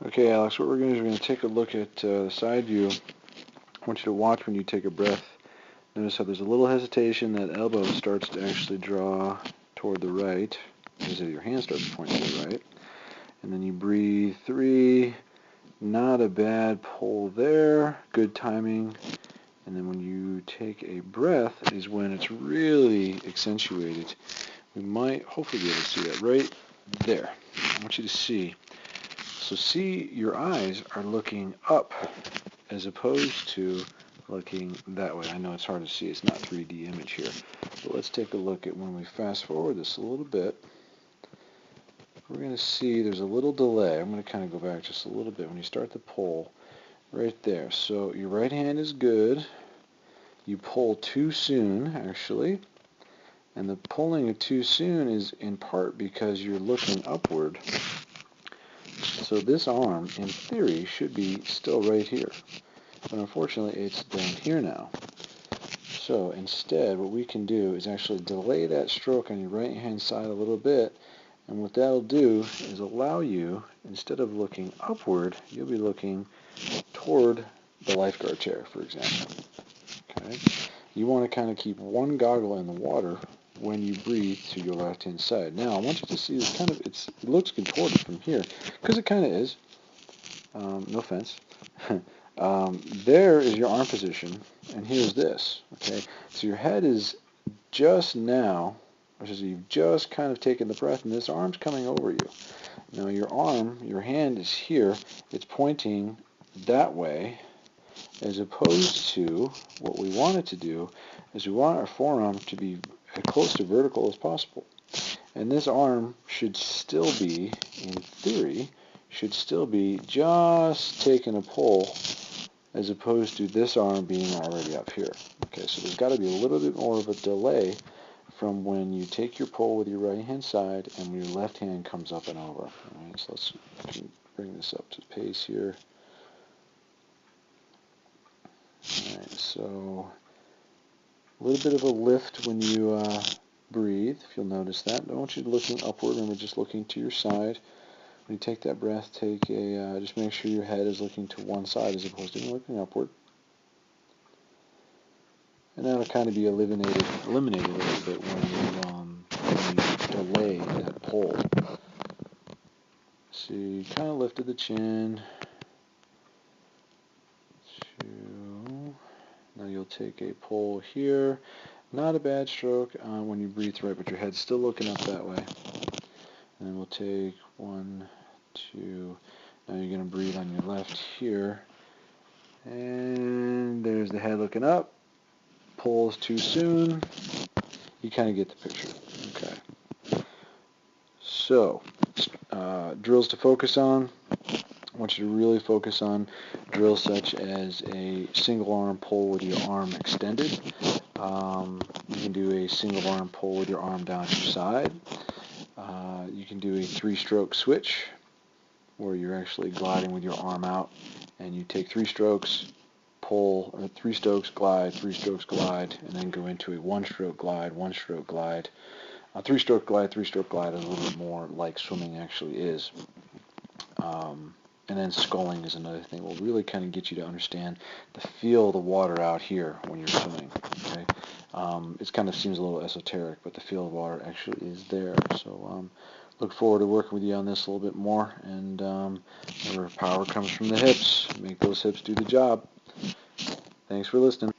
Okay, Alex, what we're going to do is we're going to take a look at the side view. I want you to watch when you take a breath. Notice how there's a little hesitation. That elbow starts to actually draw toward the right, as your hand starts to point to the right. And then you breathe 3. Not a bad pull there. Good timing. And then when you take a breath is when it's really accentuated. We might hopefully be able to see that right there. I want you to see. So see, your eyes are looking up as opposed to looking that way. I know it's hard to see. It's not 3D image here. But let's take a look at when we fast forward this a little bit. We're going to see there's a little delay. I'm going to kind of go back just a little bit. When you start the pull, right there. So your right hand is good. You pull too soon, actually. And the pulling of too soon is in part because you're looking upward. So this arm, in theory, should be still right here. But unfortunately, it's down here now. So instead, what we can do is actually delay that stroke on your right-hand side a little bit. And what that'll do is allow you, instead of looking upward, you'll be looking toward the lifeguard chair, for example. Okay? You want to kind of keep one goggle in the water when you breathe to your left-hand side. Now, I want you to see this kind of, it looks contorted from here, because it kind of is. No offense. There is your arm position, and here's this. Okay, so your head is just now, which is you've just kind of taken the breath, and this arm's coming over you. Now your arm, your hand is here. It's pointing that way, as opposed to what we want it to do is we want our forearm to be as close to vertical as possible. And this arm should still be, in theory, should still be just taking a pull as opposed to this arm being already up here. Okay, so there's got to be a little bit more of a delay from when you take your pull with your right hand side and when your left hand comes up and over. All right, so let's bring this up to pace here. All right, so a little bit of a lift when you breathe, if you'll notice that. I don't want you looking upward, remember just looking to your side. When you take that breath, just make sure your head is looking to one side as opposed to looking upward. And that'll kind of be eliminated a little bit when you delay that pull. So you kind of lifted the chin. Now you'll take a pull here. Not a bad stroke when you breathe right, but your head's still looking up that way. And then we'll take 1, 2. Now you're going to breathe on your left here. And there's the head looking up. Pulls too soon. You kind of get the picture. Okay. So, drills to focus on. I want you to really focus on drills such as a single arm pull with your arm extended. You can do a single arm pull with your arm down to your side. You can do a 3-stroke switch where you're actually gliding with your arm out and you take 3 strokes, pull, or 3 strokes, glide, 3 strokes, glide, and then go into a 1-stroke glide, 1-stroke glide. 3-stroke glide, 3-stroke glide is a little bit more like swimming actually is. And then sculling is another thing. Will really kind of get you to understand the feel of the water out here when you're swimming. Okay, it kind of seems a little esoteric, but the feel of the water actually is there. So look forward to working with you on this a little bit more. And remember, power comes from the hips. Make those hips do the job. Thanks for listening.